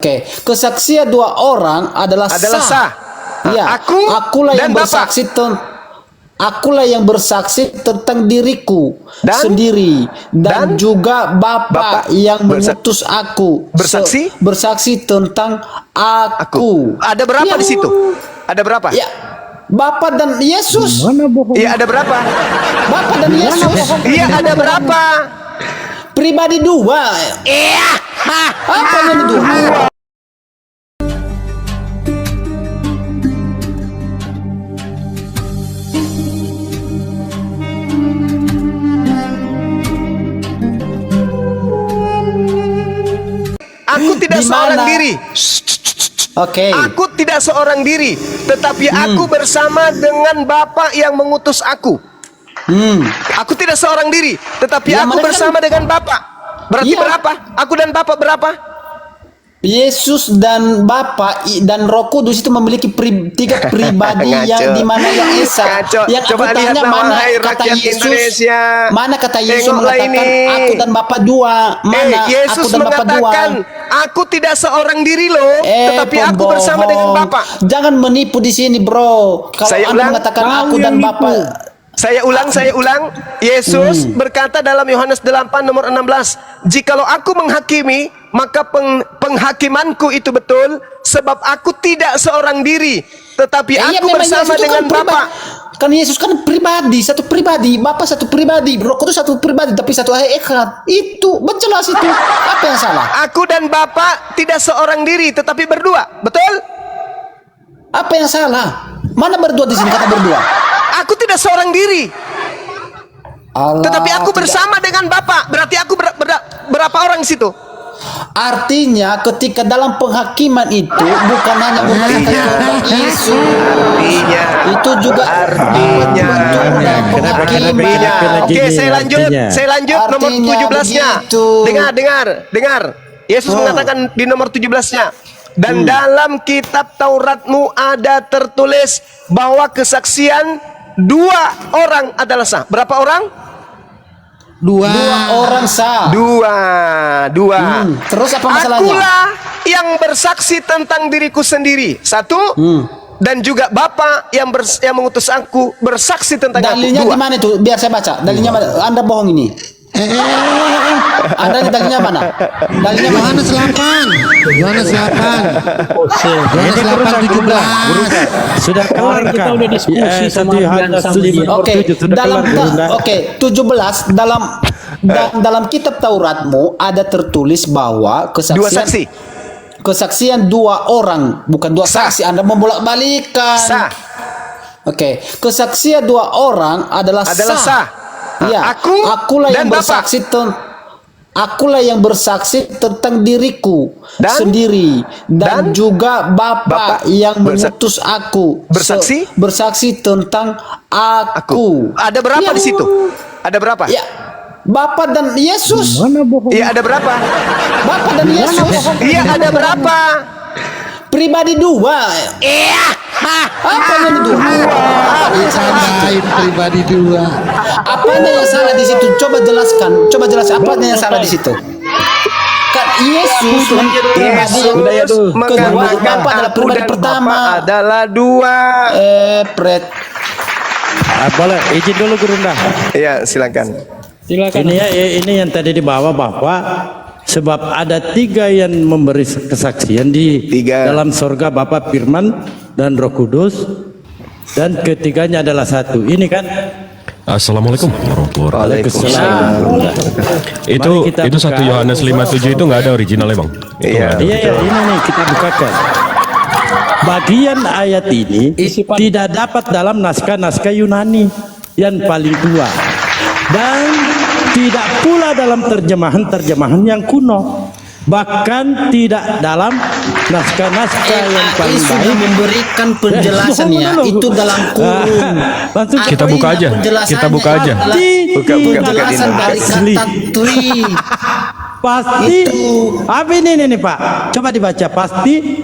Oke, kesaksian dua orang adalah sah. Ya, akulah yang bersaksi akulah yang bersaksi tentang diriku sendiri dan juga Bapa yang mengutus aku bersaksi tentang aku. Ada berapa di situ? Ada berapa? Ya, Bapa dan Yesus. Iya, ada berapa? Bapa dan Yesus. Iya, ada berapa? Pribadi dua. Iya. Apa yang dua? Aku tidak seorang diri. Oke. Aku tidak seorang diri, tetapi aku bersama dengan Bapa yang mengutus aku. Aku tidak seorang diri, tetapi aku bersama dengan Bapa. Berarti berapa? Aku dan Bapa berapa? Yesus dan Bapa dan Roh Kudus itu memiliki tiga pribadi yang dimana yang esa. Yang aku tanya mana kata Yesus? Indonesia. Mana kata Yesus mengatakan aku dan Bapa dua? Mana Yesus aku dan Bapa dua? Aku tidak seorang diri loh, tetapi aku bersama dengan Bapa. Jangan menipu di sini, bro. Kalau Anda mengatakan aku dan Bapa. Saya ulang. Yesus berkata dalam Yohanes 8 nomor 16, "Jikalau aku menghakimi, maka penghakimanku itu betul, sebab aku tidak seorang diri, tetapi aku bersama dengan Bapa." Kan Yesus kan pribadi, satu pribadi, Bapa satu pribadi, Roh Kudus satu pribadi, tapi satu hakikat. Itu jelas itu. Apa yang salah? Aku dan Bapa tidak seorang diri, tetapi berdua. Betul? Apa yang salah? Mana berdua di sini kata berdua? Aku tidak seorang diri, tetapi aku bersama dengan Bapa. Berarti aku berapa orang di situ? Artinya ketika dalam penghakiman itu bukan hanya mengatakan Yesus, itu juga artinya. Oke, saya lanjut nomor 17-nya. Dengar. Yesus mengatakan di nomor 17-nya, dan dalam kitab Tauratmu ada tertulis bahwa kesaksian dua orang adalah sah. Berapa orang? Dua orang sah. Dua. Terus apa masalahnya? Akulah yang bersaksi tentang diriku sendiri. Satu. Dan juga Bapa yang mengutus aku bersaksi tentang dalilnya aku. Dua. Di mana itu? Biar saya baca. Dalilnya mana? Anda bohong ini. Anda dalilnya mana? Dalilnya Yohanes 8. Yohanes 8. Yohanes 8:17. Sudah kelar kita udah diskusi sama Yohanes 5. Oke, dalam 17 dalam kitab Tauratmu ada tertulis bahwa kesaksian dua orang, bukan dua saksi. Anda membolak-balikan. Sah. Oke, kesaksian dua orang adalah sah. Ya, akulah yang bersaksi tentang diriku sendiri dan juga Bapa yang mengutus aku bersaksi tentang aku. Ada berapa di situ? Ada berapa? Ya, Bapa dan Yesus. Iya, ada berapa? Bapa dan Yesus. Iya, ada berapa? Pribadi dua. Iya. Apa yang dua? Pribadi dua. Apanya yang salah di situ? Coba jelaskan. Apanya yang salah di situ? Kan Yesus mengatakan Bapa adalah pribadi pertama. Adalah dua. Boleh izin dulu Gurunda. Iya, silakan. Ini yang tadi dibawa bahwa sebab ada tiga yang memberi kesaksian di dalam surga, Bapa, Firman, dan Roh Kudus, dan ketiganya adalah satu. Ini kan. Assalamualaikum warahmatullahi wabarakatuh. Itu 1 Yohanes 5:7 itu nggak ada originalnya, Bang. Iya, ini nih kita bukakan. Bagian ayat ini tidak dapat dalam naskah-naskah Yunani yang paling tua, dan tidak pula dalam terjemahan yang kuno, bahkan tidak dalam naskah-naskah yang paling baik. Memberikan penjelasannya itu dalam kurung. Kita buka aja. Penjelasan dari kata tri. Pasti. Apa ini Pak? Coba dibaca. Pasti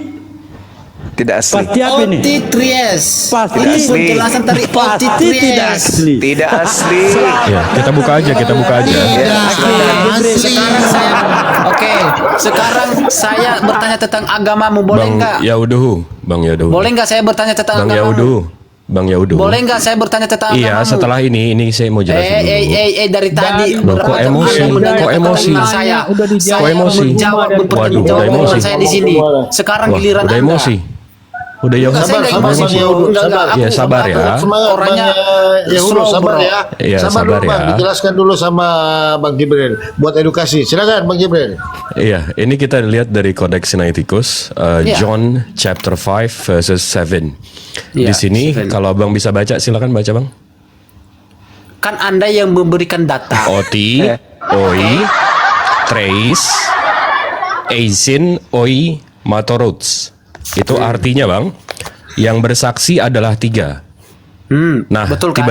Tidak asli. Pasti apa ini? Otitries. Pasti Ini asli. penjelasan dari Pasti tidak Otitries. asli. Tidak asli. Ya, kita buka aja, kita buka aja. Sekarang saya, oke. Sekarang saya bertanya tentang agamamu, boleh Bang nggak? Yauduhu, Bang Yauduhu. Boleh nggak saya bertanya tentang Bang agamamu? Yauduhu, Bang Yauduhu. Boleh nggak saya bertanya tentang Iya, agamamu? setelah ini saya mau jelasin dulu. Dari tadi Loh, kok berapa emosi? Anda menanya Kok tentang emosi? iman saya. Udah dijawab. Saya Kok emosi? menjawab Waduh, bertanggung udah jawab emosi. dengan saya di sini. Sekarang Wah, giliran udah Anda. emosi. Udah ya, Enggak, saya nggak emosi. Enggak. Ya, sabar ya. Orangnya Yahudu, slow, sabar bro. ya. Iya, sabar sabar dulu, Bang. ya. Dijelaskan dulu sama Bang Jibril buat edukasi. Silakan Bang Jibril. Iya, ini kita lihat dari Codex Sinaiticus, Iya. John chapter 5 verses 7. Di Iya, sini 7. kalau Abang bisa baca, silakan baca, Bang. Kan Anda yang memberikan data. Oti, oi, treis, eisin, oi, matorots. Itu artinya, Bang, yang bersaksi adalah 3. Nah, betul kan?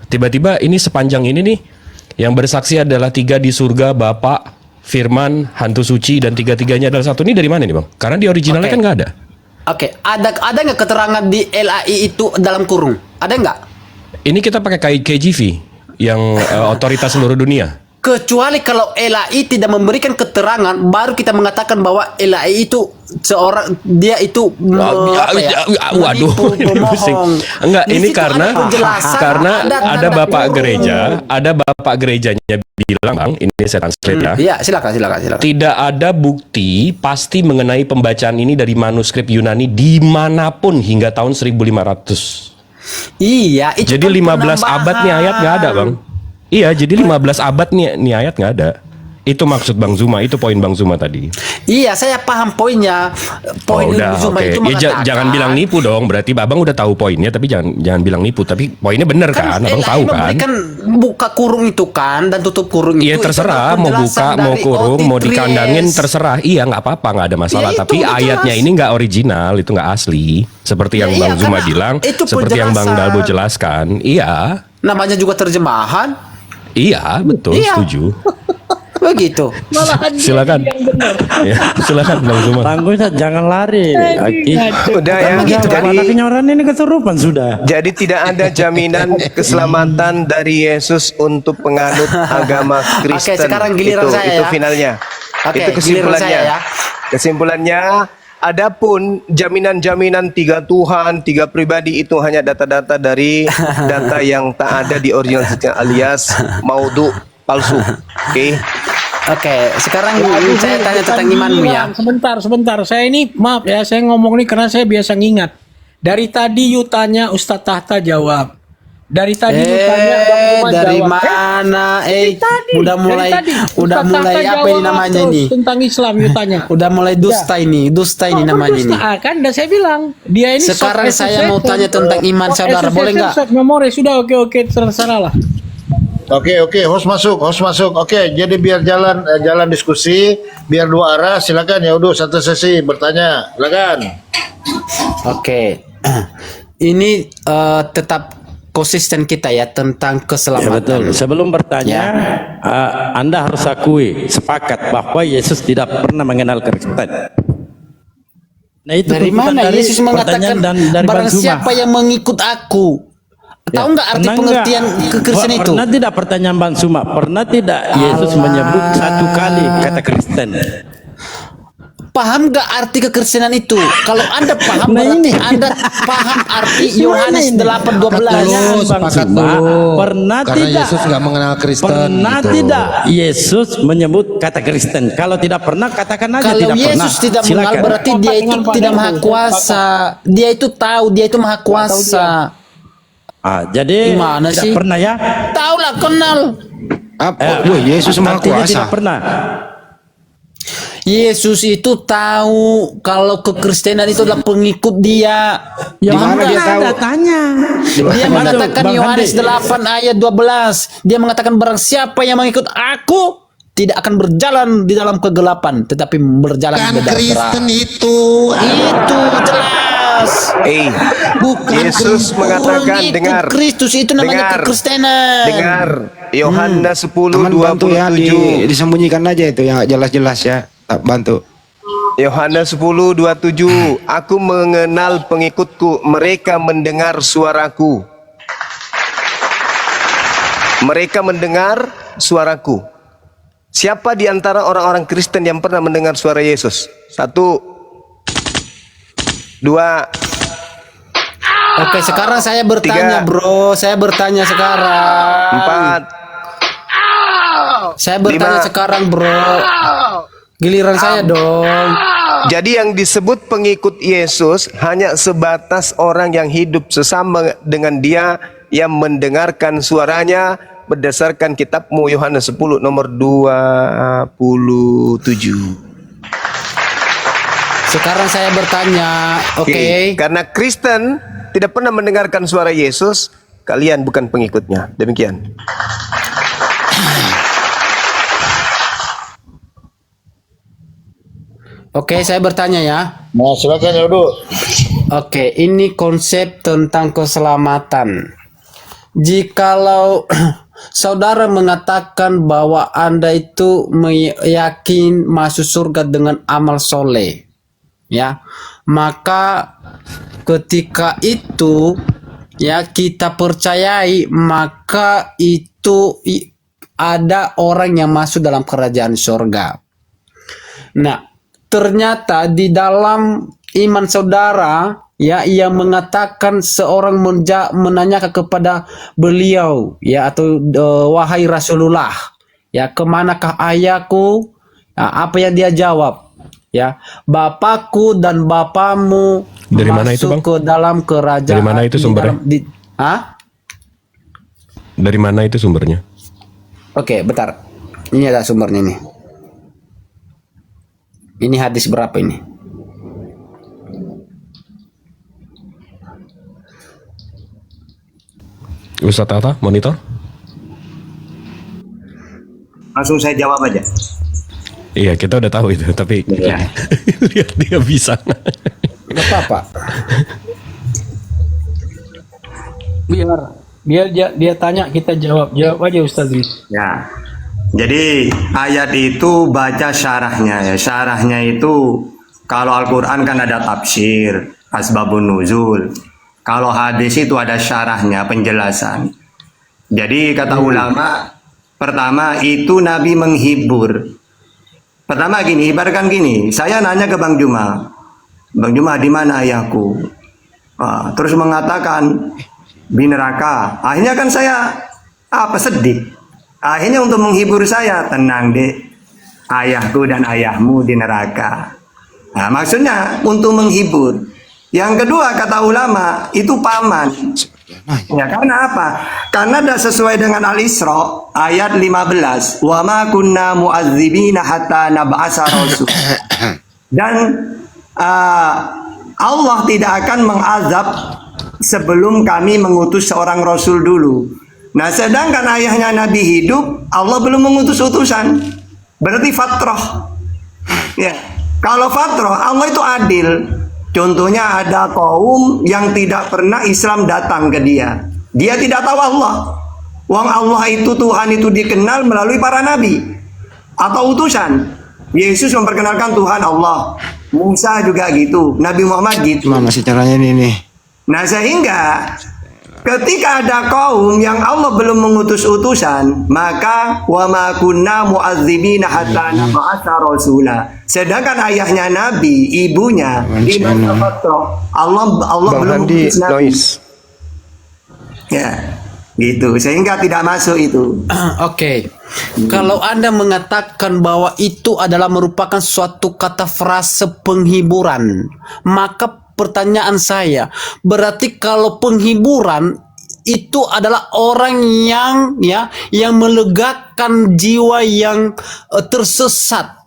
tiba-tiba ini sepanjang ini nih, yang bersaksi adalah 3 di surga, Bapa, Firman, Hantu Suci, dan 3-tiganya adalah satu. Ini dari mana nih, Bang? Karena di originalnya Oke. kan nggak ada. Oke, ada nggak keterangan di LAI itu dalam kurung? Ada nggak? Ini kita pakai KJV yang otoritas seluruh dunia. Kecuali kalau LAI tidak memberikan keterangan, baru kita mengatakan bahwa LAI itu seorang dia itu Waduh, menipu, ini pusing. pemohong. Enggak, Di ini situ karena ada penjelasan, ada tanda bapak kurung. gereja, ada bapak gerejanya bilang, Bang, ini saya translate ya. Iya, silakan. Tidak ada bukti pasti mengenai pembacaan ini dari manuskrip Yunani dimanapun hingga tahun 1500. Iya, itu Jadi kan 15 abad nih ayat nggak ada, Bang. Iya, jadi 15 abad nih ayat nggak ada. Itu maksud Bang Zuma, itu poin Bang Zuma tadi. Iya, saya paham poinnya. Poin udah, Zuma oke. itu Ya, mengatakan, jangan bilang nipu dong. Berarti Abang udah tahu poinnya, tapi jangan bilang nipu. Tapi poinnya bener kan? Abang LAI tahu kan? memberikan buka kurung itu kan dan tutup kurung Iya itu. terserah, mau buka, mau kurung, mau dikandangin, terserah. Iya nggak apa-apa, nggak ada masalah. Ya, itu tapi jelas. ayatnya ini nggak original, itu nggak asli. Seperti yang Ya, Bang iya, Zuma karena bilang, itu seperti yang Bang penjelasan. Dalbo jelaskan. Iya, Namanya juga terjemahan. iya betul, Iya. setuju. Begitu. Silakan. Ya, silakan Bang Zuma. Tangguh, jangan lari. Udah ya. Anaknya orang ini kesurupan sudah. Jadi tidak ada jaminan keselamatan dari Yesus untuk penganut agama Kristen. Oke, sekarang giliran saya itu ya. finalnya. Oke, Itu giliran saya kesimpulannya. ya. Kesimpulannya, adapun jaminan-jaminan 3 Tuhan, 3 pribadi itu hanya data-data dari data yang tak ada di original alias maudhu, palsu. Oke. Oke, sekarang saya tanya tentang Bukan imanmu gini, ya. Bang. Sebentar. Saya ini maaf ya, saya ngomong ini karena saya biasa ngingat. Dari tadi Yutanya Ustadz Tahta jawab. Dari tadi Yutanya Bang Zuma dari jawab. mana? Tadi, Udah mulai dari tadi. udah Ustadz mulai Tahta apa ini jawab namanya terus nih? tentang Islam Yutanya. Udah mulai dusta ini namanya ini. Kan udah saya bilang dia ini Sekarang short saya mau tanya tentang iman saudara, boleh nggak? Short memory sudah oke terserah lah. Oke, host masuk. Oke, jadi biar jalan diskusi, biar 2 arah. Silakan ya udah satu sesi bertanya. Silakan. Oke. Ini tetap konsisten kita ya tentang Ya keselamatan. betul. Sebelum bertanya, Anda harus akui sepakat bahwa Yesus tidak pernah mengenal Kristen. Nah itu Dari tuntutan mana Yesus mengatakan dari barang Bang Zuma. siapa yang mengikut aku? Tahu nggak arti Pernah pengertian nggak? kekristenan itu? Pernah tidak pertanyaan Bang Zuma? Pernah tidak Yesus menyebut 1 kali kata Kristen? Paham nggak arti kekristenan itu? Kalau Anda paham Nah, berarti ini. Anda paham arti Yohanes 8:12. Dulu, sepakat dulu. Pernah Karena tidak? Yesus nggak mengenal Kristen. Pernah gitu. tidak Yesus menyebut kata Kristen? Kalau tidak pernah, katakan aja Kalau tidak pernah. Yesus tidak mengenal Silakan. berarti dia itu tidak maha kuasa. Dia itu tahu, dia itu maha kuasa. Jadi Gimana tidak sih? pernah ya? Tahu lah, kenal. Apa? Wah, Yesus maha Artinya kuasa. tidak pernah. Yesus itu tahu kalau kekristenan itu adalah pengikut dia. Yang Paham mana nggak? dia tahu? Datanya. Dia mengatakan Bang Yohanes Handi. 8 ayat 12. Dia mengatakan barang siapa yang mengikut aku tidak akan berjalan di dalam kegelapan, tetapi berjalan Kan di dalam Kristen terang. itu. Itu jelas. Bukan Yesus mengatakan, Pengikut dengar, Kristus itu namanya dengar, kekristenan. dengar, Yohanes 10 Teman bantu ya 27. disembunyikan aja itu yang jelas-jelas ya. Tak bantu. Yohanes 10:27, aku mengenal pengikutku, mereka mendengar suaraku. Mereka mendengar suaraku. Siapa di antara orang-orang Kristen yang pernah mendengar suara Yesus? 1, 2. Oke, sekarang saya bertanya, 3, bro. Saya bertanya sekarang. 4. Saya bertanya 5. sekarang, bro. Giliran saya dong. Jadi yang disebut pengikut Yesus hanya sebatas orang yang hidup sesama dengan dia, yang mendengarkan suaranya berdasarkan kitabmu Yohanes 10 nomor 27. Sekarang saya bertanya, oke. Karena Kristen tidak pernah mendengarkan suara Yesus, kalian bukan pengikutnya. Demikian. Oke, saya bertanya ya. Nah, silakan ya udah. Oke, ini konsep tentang keselamatan. Jikalau saudara mengatakan bahwa Anda itu yakin masuk surga dengan amal soleh, ya, maka ketika itu ya kita percayai, maka itu ada orang yang masuk dalam kerajaan surga. Nah, ternyata di dalam iman saudara ya, yang mengatakan seorang menanyakan kepada beliau ya, atau wahai Rasulullah ya, kemanakah ayahku? Ya, apa yang dia jawab? Ya, bapakku dan bapamu Dari mana itu, masuk Bang? ke dalam kerajaan. Dari mana itu sumbernya? Dari mana itu sumbernya? Oke, bentar. Ini ada sumbernya nih. Ini hadis berapa ini? Ustadz Atta, monitor? Langsung saya jawab aja. Iya, kita udah tahu itu, tapi Ya. lihat dia bisa. Gak apa-apa. Biar dia tanya, kita jawab aja Ustaz Riz. Ya. Jadi ayat itu baca syarahnya ya. Syarahnya itu kalau Al-Qur'an kan ada tafsir, asbabun nuzul. Kalau hadis itu ada syarahnya, penjelasan. Jadi kata ulama, pertama itu Nabi menghibur. Pertama gini, ibaratkan gini, saya nanya ke Bang Juma, Bang Juma di mana ayahku? Terus mengatakan di neraka. Akhirnya kan saya sedih. Akhirnya untuk menghibur saya, tenang dek, ayahku dan ayahmu di neraka. Nah, maksudnya untuk menghibur. Yang kedua kata ulama itu paman. Ya, karena apa? Karena dah sesuai dengan Al-Isra ayat 15, wa ma kunna mu'adzibina hatta nab'asa rasul. Dan Allah tidak akan mengazab sebelum kami mengutus seorang rasul dulu. Nah, sedangkan ayahnya Nabi hidup, Allah belum mengutus utusan. Berarti fatrah. Ya. Kalau fatrah, Allah itu adil. Contohnya ada kaum yang tidak pernah Islam datang ke dia. Dia tidak tahu Allah. Wong Allah itu, Tuhan itu dikenal melalui para nabi atau utusan. Yesus memperkenalkan Tuhan Allah. Musa juga gitu. Nabi Muhammad gitu. Mana sih caranya ini nih? Nah, sehingga ketika ada kaum yang Allah belum mengutus utusan, maka wa ma kunna mu'adzibina hatta nab'atsa rasula. Sedangkan ayahnya Nabi, ibunya di masa fatrah, Allah Bang belum Handi, mengutus Nabi. noise. Ya, gitu. Sehingga tidak masuk itu. Oke. Kalau Anda mengatakan bahwa itu adalah merupakan suatu kata frase penghiburan, maka pertanyaan saya, berarti kalau penghiburan itu adalah orang yang melegakan jiwa yang tersesat.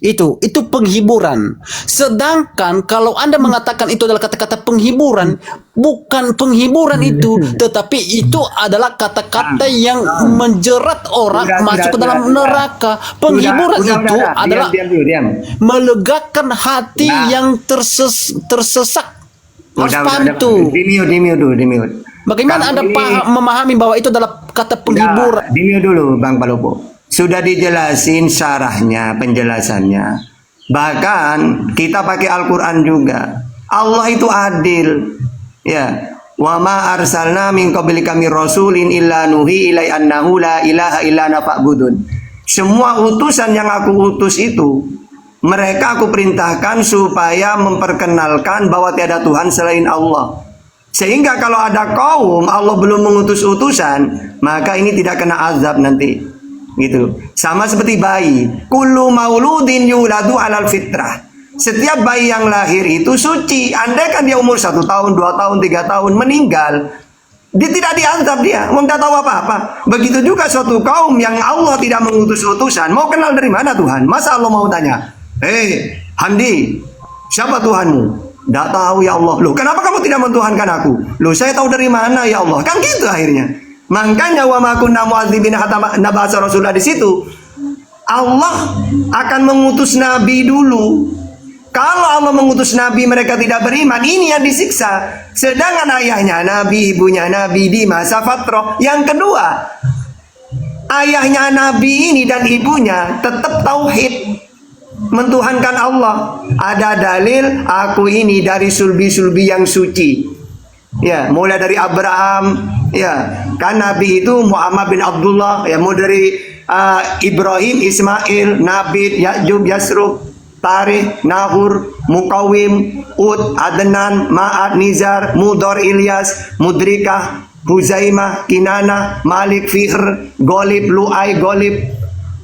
Itu penghiburan. Sedangkan kalau Anda mengatakan itu adalah kata-kata penghiburan, bukan penghiburan itu, tetapi itu adalah kata-kata yang menjerat orang masuk ke dalam neraka. Penghiburan itu adalah diam. melegakan hati yang tersesak. Harus paham tuh. Dimute. Bagaimana Anda memahami bahwa itu adalah kata penghiburan? Dimute dulu Bang Palopo. Sudah dijelasin syarahnya, penjelasannya. Bahkan kita pakai Al-Quran juga. Allah itu adil. Ya. Wa ma arsalna min qablika mir rasulin illa nuhi ilai annahu la ilaha illa ana fa'budun. Semua utusan yang aku utus itu, mereka aku perintahkan supaya memperkenalkan bahwa tiada Tuhan selain Allah. Sehingga kalau ada kaum Allah belum mengutus utusan, maka ini tidak kena azab nanti. Gitu. Sama seperti bayi. Kullu mauludin yuladu alal fitrah. Setiap bayi yang lahir itu suci. Andai kan dia umur 1 tahun, 2 tahun, 3 tahun meninggal, dia tidak diazab dia. Tidak tahu apa-apa. Begitu juga suatu kaum yang Allah tidak mengutus utusan. Mau kenal dari mana Tuhan? Masa Allah mau tanya, "Hei, Handi, siapa Tuhanmu?" Tidak tahu ya Allah. Loh, kenapa kamu tidak mentuhankan aku? Loh, saya tahu dari mana ya Allah? Kan gitu akhirnya. Makanya wa ma kunna mu'adzibina hatta nab'atsa rasula, di situ Allah akan mengutus nabi dulu. Kalau Allah mengutus nabi mereka tidak beriman, ini yang disiksa. Sedangkan ayahnya nabi, ibunya nabi di masa fatrah. Yang kedua, ayahnya nabi ini dan ibunya tetap tauhid, mentuhankan Allah. Ada dalil, aku ini dari sulbi-sulbi yang suci. Ya, mulai dari Abraham, ya, kan Nabi itu Muhammad bin Abdullah, ya, mulai dari Ibrahim, Ismail, Nabi, Ya'jub, Yasrub, Tarikh, Nahur, Mukawim, Ud, Adnan, Ma'ad, Nizar, Mudor, Ilyas, Mudrikah, Huzaimah, Kinana, Malik, Fihr, Golib, Lu'ay, Golib,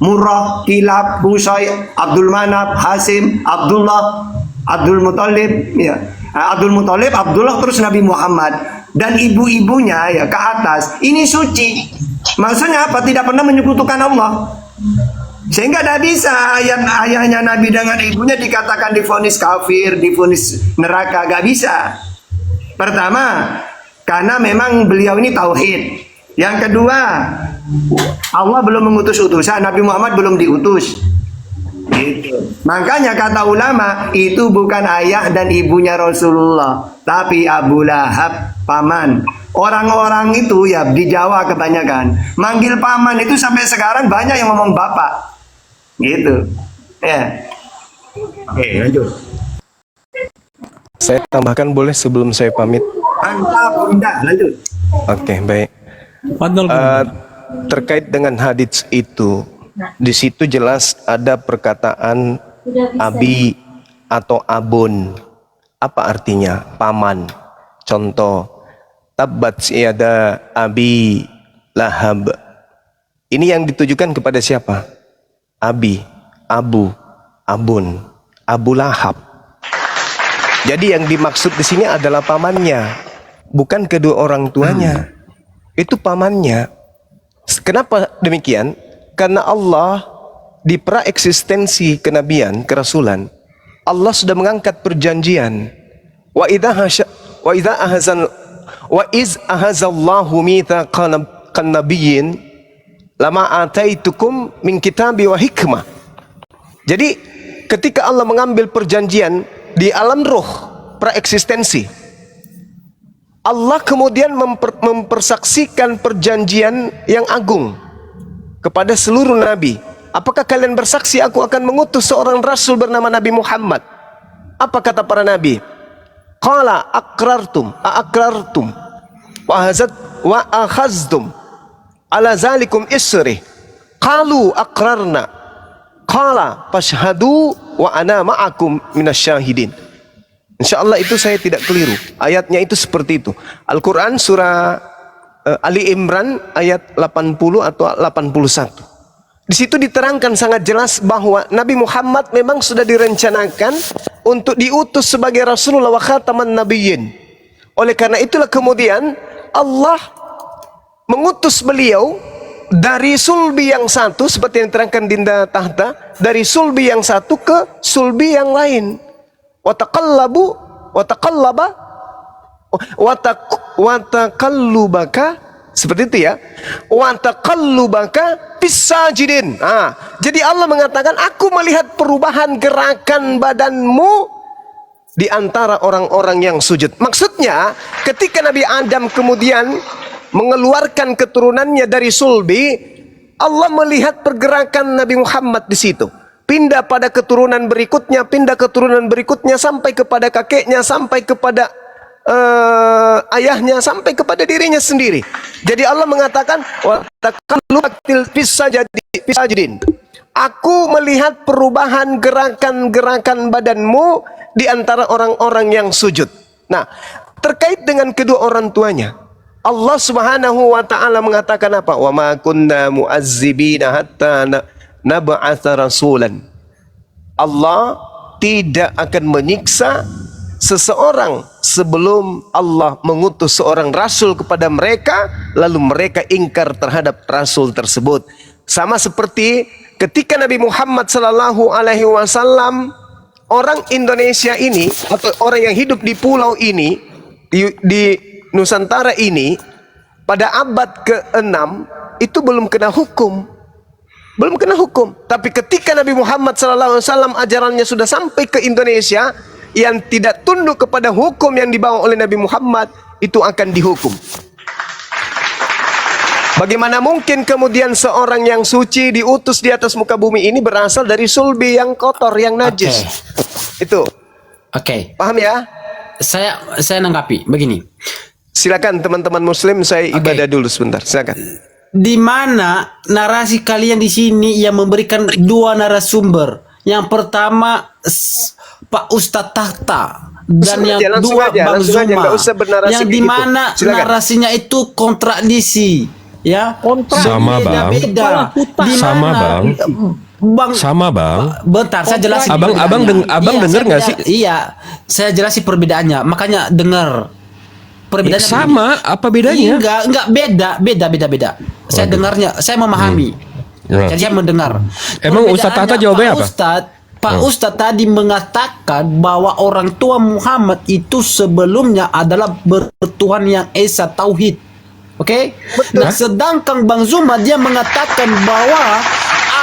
Murrah, Kilab, Husay, Abdul Manaf, Hasim, Abdullah, Abdul Muttalib, ya. Abdul Muttalib, Abdullah, terus Nabi Muhammad dan ibu-ibunya ya ke atas. Ini suci. Maksudnya apa? Tidak pernah menyekutukan Allah. Sehingga tidak bisa ayahnya Nabi dengan ibunya dikatakan divonis kafir, divonis neraka, gak bisa. Pertama, karena memang beliau ini tauhid. Yang kedua, Allah belum mengutus utusan, Nabi Muhammad belum diutus. Gitu. Makanya kata ulama, itu bukan ayah dan ibunya Rasulullah, tapi Abu Lahab, paman. Orang-orang itu ya di Jawa kebanyakan manggil paman itu sampai sekarang banyak yang ngomong bapak. Gitu. Ya. Oke, lanjut. Saya tambahkan boleh sebelum saya pamit? Mantap, Bunda, lanjut. Oke, baik. Terkait dengan hadits itu, di situ jelas ada perkataan abi atau abun. Apa artinya? Paman. Contoh, tabbat yada abi lahab. Ini yang ditujukan kepada siapa? Abi, abu, abun, Abu Lahab. Jadi yang dimaksud di sini adalah pamannya, bukan kedua orang tuanya. Itu pamannya. Kenapa demikian? Karena Allah di pra-eksistensi kenabian, kerasulan, Allah sudah mengangkat perjanjian. Wa iz ahazallahu mitsaqan nabiyyin lama ataitukum min kitabi wa hikmah. Jadi ketika Allah mengambil perjanjian di alam roh pra-eksistensi, Allah kemudian mempersaksikan perjanjian yang agung kepada seluruh nabi. Apakah kalian bersaksi aku akan mengutus seorang rasul bernama Nabi Muhammad? Apa kata para nabi? Qala aqrartum wa akhaztum ala zalikum isri. Qalu aqrarna. Qala fashhadu wa ana ma'akum minasyahidin. Insyaallah itu saya tidak keliru. Ayatnya itu seperti itu. Al-Quran surah Ali Imran ayat 80 atau 81. Di situ diterangkan sangat jelas bahwa Nabi Muhammad memang sudah direncanakan untuk diutus sebagai Rasulullah wa khataman nabiyyin. Oleh karena itulah kemudian Allah mengutus beliau dari sulbi yang satu, seperti yang diterangkan Dinda Tahta, dari sulbi yang satu ke sulbi yang lain. Watakallubaka, seperti itu ya. Watakallubaka pisajidin. Jadi Allah mengatakan, aku melihat perubahan gerakan badanmu di antara orang-orang yang sujud. Maksudnya, ketika Nabi Adam kemudian mengeluarkan keturunannya dari sulbi, Allah melihat pergerakan Nabi Muhammad di situ. pindah pada keturunan berikutnya, pindah keturunan berikutnya sampai kepada kakeknya, sampai kepada ayahnya, sampai kepada dirinya sendiri. Jadi Allah mengatakan, wa taqallubakil fisajidin. Aku melihat perubahan gerakan-gerakan badanmu di antara orang-orang yang sujud. Nah, terkait dengan kedua orang tuanya, Allah Subhanahu wa taala mengatakan apa? Wa ma kunna mu'azzibina hatta nab'atsa rasulan. Allah tidak akan menyiksa seseorang sebelum Allah mengutus seorang rasul kepada mereka, lalu mereka ingkar terhadap rasul tersebut. Sama seperti ketika Nabi Muhammad sallallahu alaihi wasallam, orang Indonesia ini atau orang yang hidup di pulau ini, di Nusantara ini, pada abad ke-6 itu belum kena hukum. Belum kena hukum. Tapi ketika Nabi Muhammad SAW ajarannya sudah sampai ke Indonesia, yang tidak tunduk kepada hukum yang dibawa oleh Nabi Muhammad, itu akan dihukum. Bagaimana mungkin kemudian seorang yang suci diutus di atas muka bumi ini berasal dari sulbi yang kotor, yang najis? Itu. Paham ya? Saya nanggapi begini. Silakan teman-teman muslim, saya ibadah dulu sebentar. Silakan. Di mana narasi kalian di sini yang memberikan dua narasumber. Yang pertama Pak Ustadz Tahta dan yang kedua Bang Zuma. Yang di mana narasinya itu kontradiksi, ya. Sama bang. Sama bang. Bentar, saya jelasin. Abang denger nggak sih? Iya, saya jelasin perbedaannya. Makanya dengar. Perbedaannya sama, apa bedanya? Enggak beda. Saya dengarnya, saya memahami. Jadi saya mendengar. Emang Ustadz Tahta jawabnya apa? Pak Ustadz tadi mengatakan bahwa orang tua Muhammad itu sebelumnya adalah bertuhan yang esa, tauhid. Oke? Nah, sedangkan Bang Zuma dia mengatakan bahwa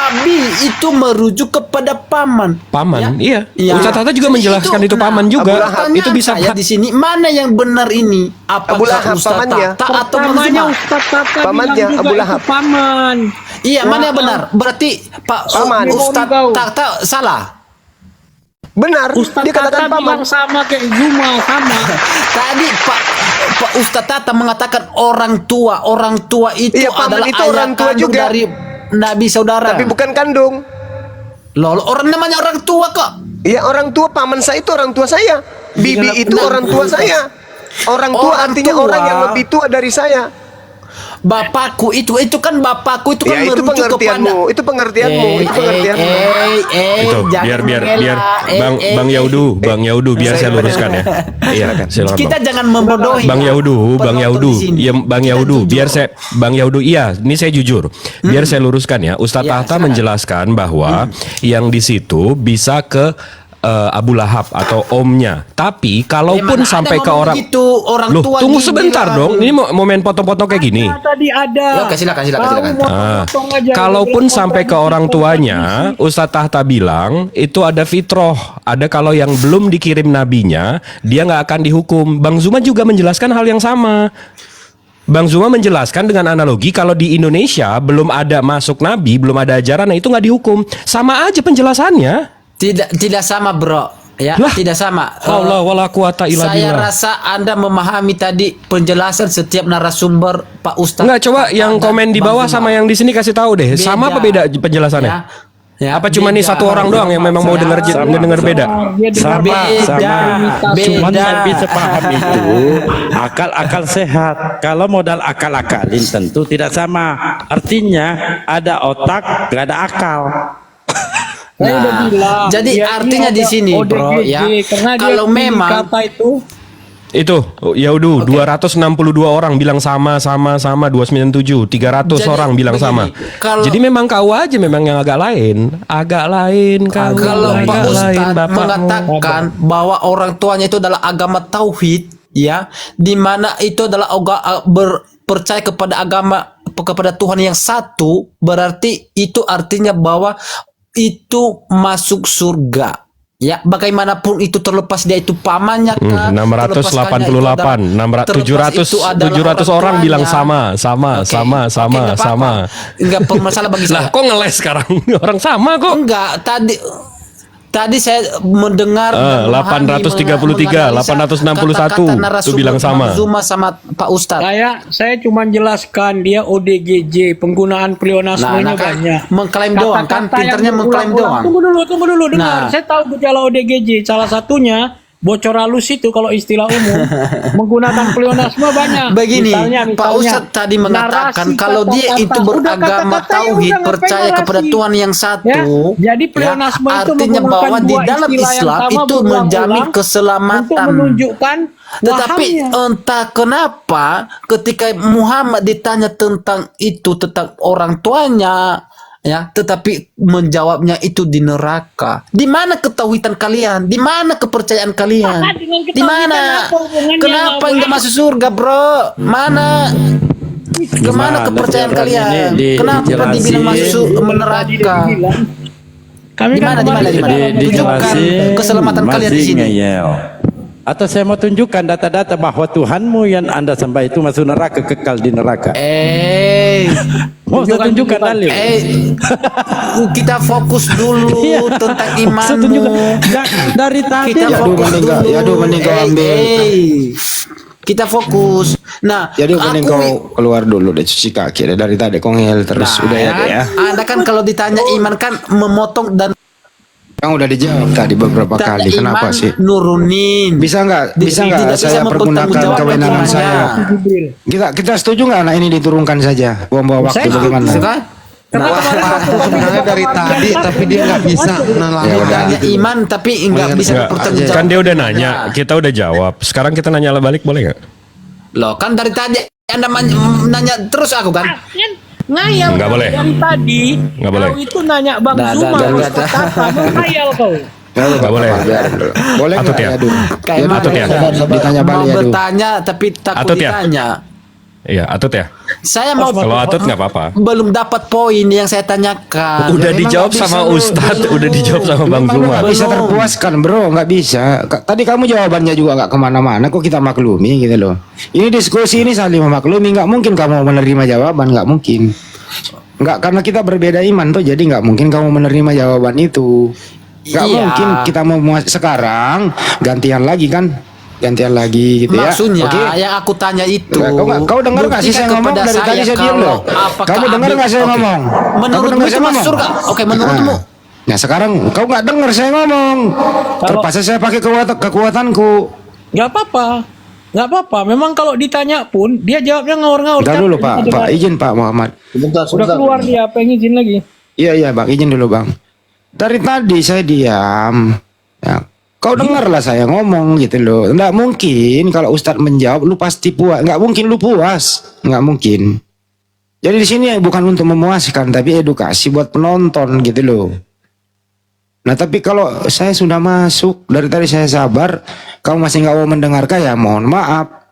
Abi itu merujuk kepada paman. Paman, iya. Ustadz Tahta juga menjelaskan itu paman juga. Itu bisa di sini mana yang benar ini? Apakah Ustadz Tahta atau Bang Zuma? Pamannya Abu Lahab. Paman. Iya, mana yang benar? Berarti Pak Ustadz Tahta salah. Benar. Ustadz Tahta bilang sama kayak Zuma, sama. Tadi Pak Ustadz Tahta mengatakan orang tua itu adalah itu ayah orang tua kandung juga dari Nabi saudara. Tapi bukan kandung. Loh, orang namanya orang tua kok. Iya, orang tua. Paman saya itu orang tua saya. Bibi itu orang tua saya. Orang tua artinya orang yang lebih tua dari saya. Bapakku itu kan bapakku itu kan ya, merujuk kepada itu pengertianmu. Itu biar Bang Yaudu biar saya luruskan ya. Iya, silakan. Kita jangan membodohi. Bang Yaudu, iya Bang Yaudu, biar saya Bang Yaudu, iya, ini saya jujur. Biar saya luruskan ya. Ustadz Tahta menjelaskan bahwa yang di situ bisa ke Abu Lahab atau omnya. Tapi kalaupun sampai ke orang gitu, orang loh, tua tunggu sebentar dong. Ini momen potong-potong kayak gini. Tadi ada. Oke, silakan. Kalaupun sampai ke orang tuanya, Ustadz Tahta bilang itu ada fitroh. Ada kalau yang belum dikirim nabinya, dia nggak akan dihukum. Bang Zuma juga menjelaskan hal yang sama. Bang Zuma menjelaskan dengan analogi kalau di Indonesia belum ada masuk nabi, belum ada ajaran, nah itu nggak dihukum. Sama aja penjelasannya. Tidak sama, bro. Ya, tidak sama. Allah wala quwata illa billah. Saya rasa Anda memahami tadi penjelasan setiap narasumber Pak Ustadz. Enggak, coba yang komen di bawah sama yang di sini kasih tahu deh. Sama apa beda penjelasannya? Apa cuma nih satu orang doang yang memang mau dengar beda? Sama. Cuma yang bisa paham itu akal sehat. Kalau modal akal-akalin tentu tidak sama. Artinya ada otak, gak ada akal. Jadi artinya di sini, bro, ya. Kalau memang kata itu Yaudu 262 orang bilang sama 297, 300 orang bilang sama. Jadi memang kau aja memang yang agak lain kau. Kalau Pak Ustadz mengatakan bahwa orang tuanya itu adalah agama tauhid, ya, di mana itu adalah percaya kepada kepada Tuhan yang satu, berarti itu artinya bahwa itu masuk surga. Ya, bagaimanapun itu terlepas dia itu pamannya kah? 688, 700 orang bilang sama. Enggak masalah bagi Lah saya. kok ngeles sekarang? Orang sama kok. Enggak, tadi saya mendengar 833, 861 itu bilang sama. Zuma sama Pak Ustadz. Saya cuma jelaskan dia ODGJ, penggunaan pleonasmenya banyak. Mengklaim doang kan, pinternya mengklaim doang. Tunggu dulu dengar. Saya tahu gejala ODGJ, salah satunya bocor halus itu kalau istilah umum menggunakan pleonasme banyak. Begini, misalnya, Pak Ustadz tadi mengatakan kalau dia itu beragama tauhid, percaya kepada Tuhan yang satu. Ya, jadi pleonasme itu artinya bahwa di dalam Islam itu menjamin keselamatan. Untuk menunjukkan tetapi entah kenapa ketika Muhammad ditanya tentang itu, tentang orang tuanya, ya, tetapi menjawabnya itu di neraka. Di mana ketauhidan kalian? Di mana kepercayaan kalian? Di mana? Kenapa enggak masuk surga, bro? Mana? Kemana kepercayaan kalian? Kenapa dibilang masuk neraka? Kami kan Di mana? Tunjukkan keselamatan kalian di sini. Atau saya mau tunjukkan data-data bahwa Tuhanmu yang Anda sembah itu masuk neraka, kekal di neraka. Mau saya tunjukkan dalil. Kita fokus dulu tentang imanmu. Dari tadi Kita fokus dulu. Ya aduh, mending kau ambil. Kita fokus. Nah, Jadi mending kau keluar dulu deh, cuci kaki deh. Dari tadi kau ngel terus. Udah ya. Anda kan kalau ditanya iman kan memotong dan Kan udah dijawab tadi beberapa kali. Kenapa sih? Nurunin. Bisa nggak Tidak saya bisa pergunakan mempertanggungjawabkan kewenangan imannya. saya? Kita setuju nggak anak ini diturunkan saja? Buang-buang waktu bagaimana? Kan? Sebenarnya dari tadi tapi dia nggak bisa Tanya iman tapi nggak bisa Enggak, mempertanggungjawabkan. kan dia udah nanya, kita udah jawab. Sekarang kita nanya balik boleh nggak? Loh, kan dari tadi Anda nanya terus aku kan? Ngayal Nggak boleh. dari tadi. Nggak boleh. Kau itu nanya Bang Zuma, ngayal kau. Nggak boleh. Boleh Atut nggak ya? ya? Kayak Atut ya? Ditanya mau balik ya, Dul. bertanya tapi takut Atut ya? ditanya. Iya, Atut ya. Saya mau Kalau Atut nggak apa-apa. belum dapat poin yang saya tanyakan. Udah memang dijawab nggak sama bisa, Bro. Ustadz, udah dijawab sama Bang Memang Zuma. nggak bisa terpuaskan, bro, nggak bisa. Tadi kamu jawabannya juga nggak kemana-mana, kok kita maklumi gitu loh. Ini diskusi ini saling memaklumi, nggak mungkin kamu menerima jawaban, nggak mungkin. Nggak, karena kita berbeda iman tuh, jadi nggak mungkin kamu menerima jawaban itu. Nggak Iya. mungkin kita mau sekarang gantian lagi kan, gantian lagi gitu Maksudnya ya. Oke. yang aku tanya itu. Kau dengar nggak sih saya ngomong kepada dari tadi saya diam loh. Kamu dengar nggak saya ngomong? Kamu Menurutmu dengar itu saya masuk ngomong? surga? Oke, menurutmu. Nah sekarang kau nggak dengar saya ngomong. Terpaksa saya pakai kekuatanku. Nggak apa-apa. Memang kalau ditanya pun dia jawabnya ngawur-ngawur. Udah dulu Pak, izin Pak Muhammad. Sebentar. Udah keluar dia, apa yang izin lagi? Iya Bang, izin dulu Bang. Dari tadi saya diam. Ya. Kau dengarlah saya ngomong gitu loh. Nggak mungkin kalau Ustadz menjawab lu pasti puas. Nggak mungkin lu puas. Nggak mungkin. Jadi di sini bukan untuk memuaskan tapi edukasi buat penonton gitu loh. Nah tapi kalau saya sudah masuk dari tadi saya sabar, kamu masih nggak mau mendengarkan ya mohon maaf.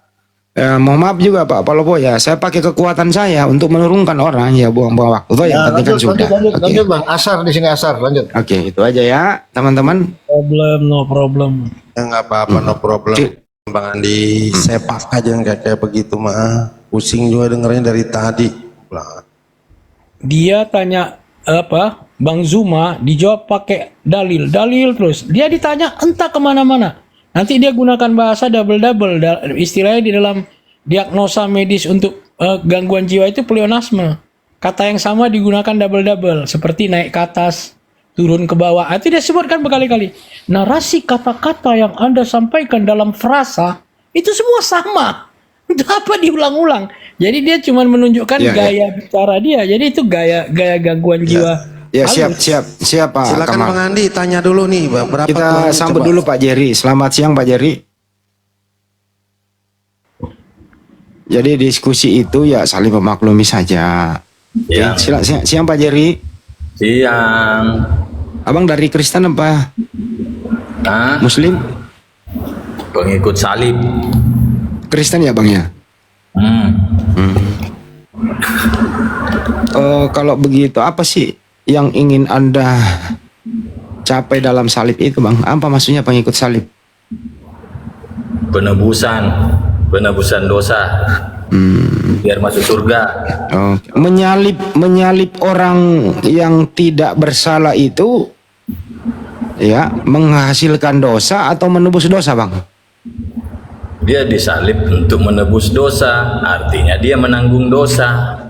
Mohon maaf juga Pak Palopo ya. Saya pakai kekuatan saya untuk menurunkan orang ya buang-buang waktu. Itu yang penting kan sudah. Lanjut Bang. Asar di sini Asar. Lanjut. Oke, itu aja ya teman-teman. No problem. Ya nggak apa-apa, no problem. Bang Andi, sepak aja kayak begitu mah. Pusing juga dengernya dari tadi. Lah. Dia tanya apa? Bang Zuma dijawab pakai dalil terus. Dia ditanya entah kemana-mana. Nanti dia gunakan bahasa double. Istilahnya di dalam diagnosa medis untuk gangguan jiwa itu pleonasme. Kata yang sama digunakan double. Seperti naik ke atas, turun ke bawah. Itu dia sebutkan berkali-kali. Narasi kata-kata yang Anda sampaikan dalam frasa itu semua sama. Itu apa diulang-ulang. Jadi dia cuma menunjukkan gaya bicara dia. Jadi itu gaya gangguan jiwa. Ya siap Pak Silakan Kamal. Bang Andi tanya dulu nih, berapa Kita tuh, sambut coba. dulu Pak Jerry. Selamat siang Pak Jerry. Jadi diskusi itu ya saling memaklumi saja. Ya. Siang Pak Jerry. Siang. Abang dari Kristen apa? Nah, Muslim? pengikut salib. Kristen ya Bang ya? Kalau begitu apa sih yang ingin Anda capai dalam salib itu bang? Apa maksudnya pengikut salib? Penebusan dosa. Biar masuk surga. Oke. Menyalib orang yang tidak bersalah itu ya menghasilkan dosa atau menebus dosa bang? Dia disalib untuk menebus dosa, artinya dia menanggung dosa.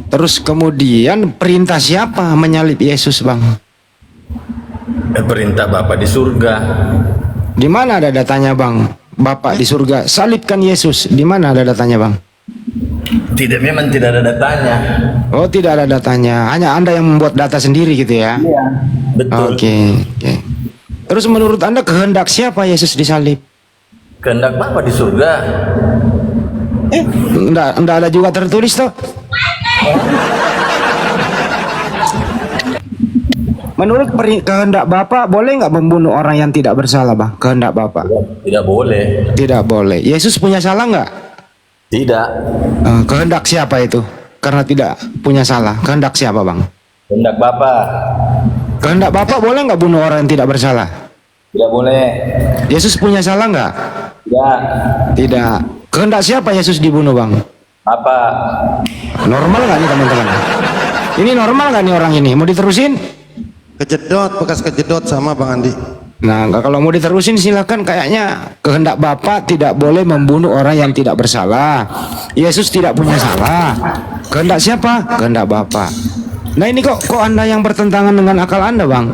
Terus kemudian perintah siapa menyalib Yesus bang? Perintah Bapa di surga. Di mana ada datanya bang? Bapak di surga salibkan Yesus. Di mana ada datanya bang? Memang tidak ada datanya. Oh tidak ada datanya. Hanya Anda yang membuat data sendiri gitu ya? Iya, betul. Oke. Terus menurut Anda kehendak siapa Yesus disalib? Kehendak Bapa di surga. Enggak ada juga tertulis toh. Menurut kehendak Bapak boleh nggak membunuh orang yang tidak bersalah bang? Kehendak Bapak? Tidak boleh. Tidak boleh. Yesus punya salah nggak? Tidak. Kehendak siapa itu? Karena tidak punya salah. Kehendak siapa bang? Kehendak Bapa. Kehendak Bapak boleh nggak bunuh orang yang tidak bersalah? Tidak boleh. Yesus punya salah nggak? Tidak. Tidak. Kehendak siapa Yesus dibunuh bang? Apa? Normal nggak nih teman-teman? Ini normal nggak nih orang ini? Mau diterusin? Kejedot, bekas kejedot sama Bang Andi. Nah, kalau mau diterusin silakan. Kayaknya kehendak Bapak tidak boleh membunuh orang yang tidak bersalah. Yesus tidak punya salah. Kehendak siapa? Kehendak Bapak. Nah ini kok Anda yang bertentangan dengan akal Anda bang?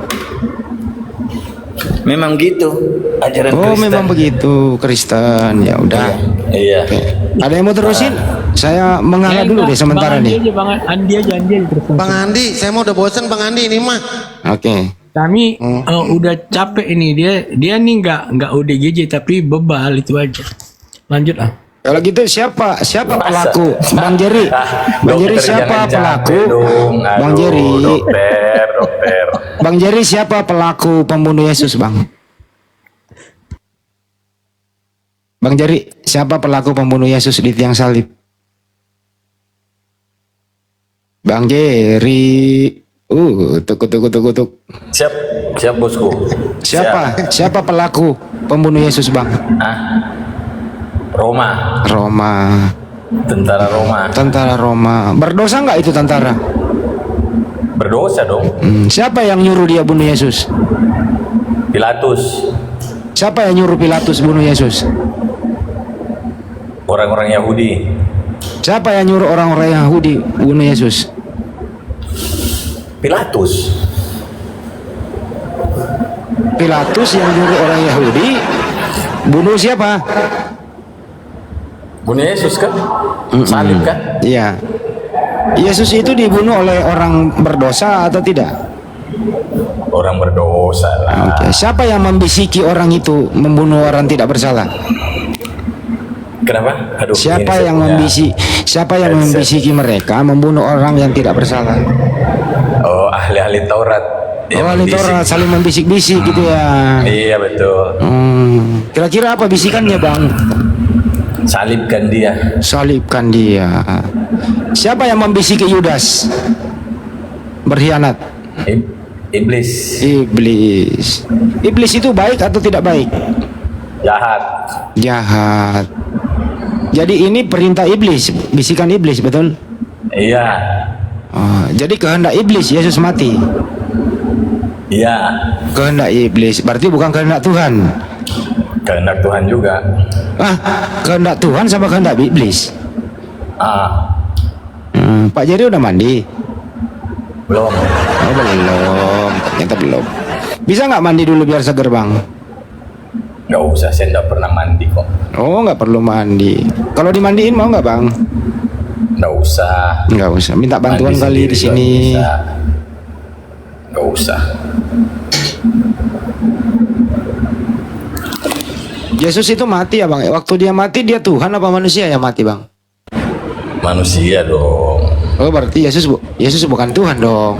Memang gitu ajaran Oh Kristen. memang begitu Kristen. Ya udah. Iya. Oke. Ada yang mau terusin? Saya mengalah dulu deh sementara nih. Bang Andi aja terus. Bang Andi, saya mau udah bosan Bang Andi ini mah. Oke. Kami udah capek ini, dia nih nggak ODGJ tapi bebal itu aja. Lanjut ah. Kalau gitu siapa pelaku? Bang Jerry. Bang Jerry siapa pelaku? Bang Jerry. Dokter. Bang Jerry siapa pelaku pembunuh Yesus bang? Bang Jerry siapa pelaku pembunuh Yesus di tiang salib? Bang Jerry. Tuk. Siap bosku. Siapa pelaku pembunuh Yesus bang? Roma. Tentara Roma. Berdosa nggak itu tentara? Berdosa dong. Siapa yang nyuruh dia bunuh Yesus? Pilatus. Siapa yang nyuruh Pilatus bunuh Yesus? Orang-orang Yahudi. Siapa yang nyuruh orang-orang Yahudi bunuh Yesus? Pilatus yang nyuruh orang Yahudi bunuh siapa? Bunuh Yesus kan? Salib kan? Iya. Yesus itu dibunuh oleh orang berdosa atau tidak? Orang berdosa lah. Oke. Siapa yang membisiki orang itu membunuh orang tidak bersalah? Kenapa? Aduh, Siapa yang membisiki mereka membunuh orang yang tidak bersalah? Oh, ahli-ahli Taurat. Ahli Taurat saling membisik-bisik gitu ya. Iya betul. Kira-kira apa bisikannya bang? Salibkan dia. Siapa yang membisiki Yudas berkhianat? Iblis. Iblis itu baik atau tidak baik? Jahat. Jadi ini perintah iblis, bisikan iblis, betul? Iya. Jadi kehendak iblis Yesus mati. Iya. Kehendak iblis, berarti bukan kehendak Tuhan. Kehendak Tuhan juga. Kehendak Tuhan sama kehendak iblis. Pak Jerry udah mandi? Belum. Oh belum, ternyata belum. Bisa nggak mandi dulu biar seger bang? Nggak usah, saya nggak pernah mandi kok. Oh nggak perlu mandi. Kalau dimandiin mau nggak bang? Nggak usah. Minta bantuan Mandi kali di sini. Nggak usah. Yesus itu mati ya bang? Waktu dia mati dia Tuhan apa manusia yang mati bang? Manusia dong. Oh berarti Yesus bukan Tuhan dong.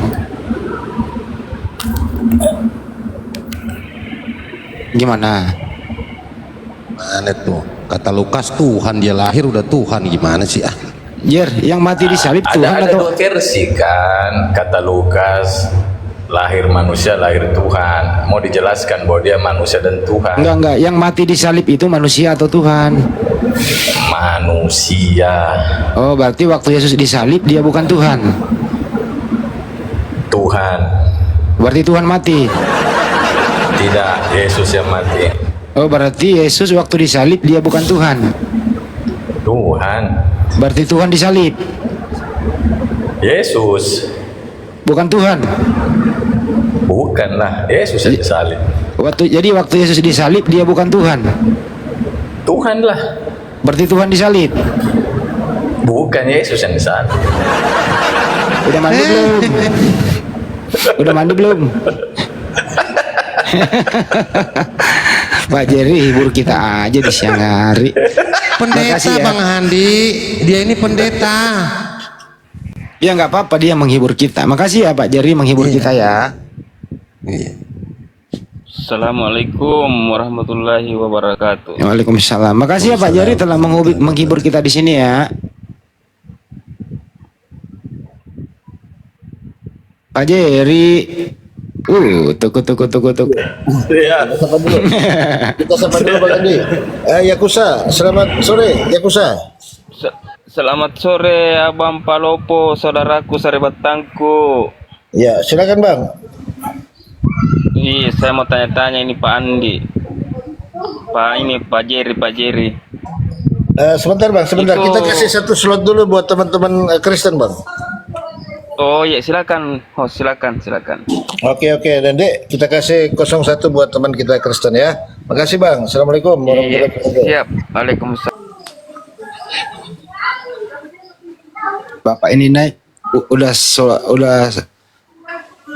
Gimana? Mana tuh? Kata Lukas Tuhan, dia lahir udah Tuhan, gimana sih ah? Yang mati di salib Tuhan ada atau? dua versi kan, kata Lukas lahir manusia, lahir Tuhan. Mau dijelaskan bahwa dia manusia dan Tuhan. Enggak, yang mati di salib itu manusia atau Tuhan? Manusia. Oh, berarti waktu Yesus disalib dia bukan Tuhan. Tuhan. Berarti Tuhan mati. Tidak, Yesus yang mati. Oh, berarti Yesus waktu disalib dia bukan Tuhan. Tuhan. Berarti Tuhan disalib. Yesus. Bukan Tuhan. Bukanlah, Yesus yang disalib. Jadi waktu Yesus disalib dia bukan Tuhan. Tuhan lah. Berarti Tuhan disalib. Bukan Yesus yang disalib. Udah mandi belum? Udah mandi belum? Pak Jerry hibur kita aja di siang hari. Pendeta ya. Bang Handi, dia ini pendeta. Ya nggak apa-apa, dia menghibur kita. Makasih ya Pak Jerry menghibur kita ya. Assalamualaikum warahmatullahi wabarakatuh. Waalaikumsalam. Makasih ya Pak Jerry telah menghibur kita di sini ya. Pak Jerry. Tuku. Ya, sapa dulu. Kita sapa dulu Bang Andi. Yakusa, selamat sore Yakusa. Selamat sore Abang Palopo, saudaraku sarebatangku. Ya, silakan Bang. Iya, saya mau tanya-tanya ini Pak Andi. Pak Jerry. Sebentar Bang, sebentar. Kita kasih satu slot dulu buat teman-teman Kristen Bang. Oh ya, silakan. Silakan. Oke, dan Dek, kita kasih 01 buat teman kita Kristen ya. Makasih Bang. Assalamualaikum warahmatullahi wabarakatuh. Siap. Waalaikumsalam. Bapak ini naik udah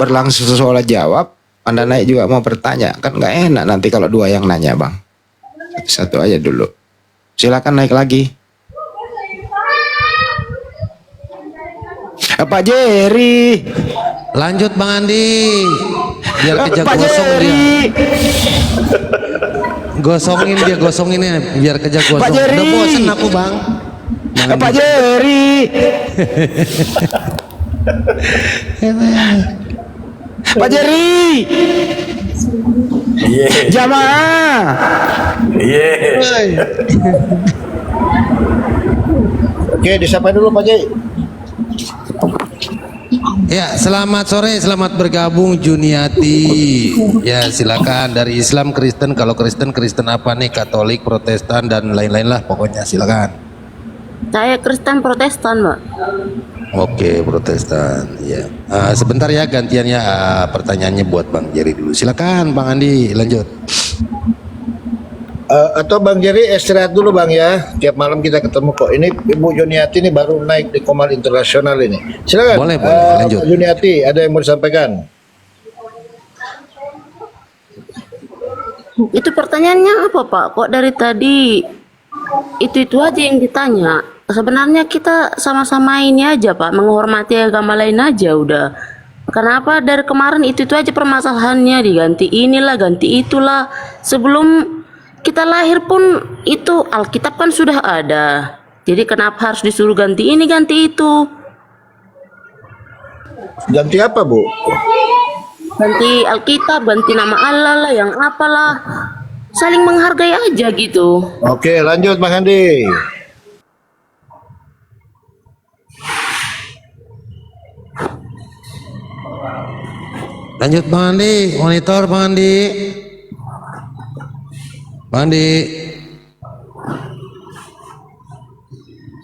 berlangsung soal jawab. Anda naik juga mau bertanya, kan nggak enak nanti kalau dua yang nanya Bang. Satu aja dulu. Silakan naik lagi. Pak Jerry. Lanjut Bang Andi. Biar kerja Pak gosong Jerry. dia. Gosongin ya, biar kerja gosong. Pak Jerry. Udah bosen aku Bang. Pak Jerry. Pak Jerry. Jamaah. Oke, disapa dulu Pak Jerry. Ya, selamat sore, selamat bergabung Juniati. Ya, silakan dari Islam Kristen. Kalau Kristen apa nih? Katolik, Protestan dan lain-lain lah pokoknya, silakan. Saya Kristen Protestan, Mbak. Oke, Protestan. Ya. Sebentar ya gantiannya pertanyaannya buat Bang Jerry dulu. Silakan Bang Andi, lanjut. Atau Bang Jerry istirahat dulu Bang ya. Tiap malam kita ketemu kok. Ini Ibu Juniati ini baru naik di Komal Internasional ini. Silakan. Boleh, lanjut. Ibu Juniati, ada yang mau disampaikan? Itu pertanyaannya apa Pak? Kok dari tadi itu aja yang ditanya? Sebenarnya kita sama-sama ini aja Pak, menghormati agama lain aja udah. Kenapa dari kemarin itu aja permasalahannya, diganti inilah, ganti itulah. Sebelum kita lahir pun itu Alkitab kan sudah ada. Jadi kenapa harus disuruh ganti ini, ganti itu? Ganti apa Bu? Ganti Alkitab, ganti nama Allah lah, yang apalah. Saling menghargai aja gitu. Oke, lanjut Bang Andi. Lanjut Bang Andi, monitor Bang Andi. Bang Andi.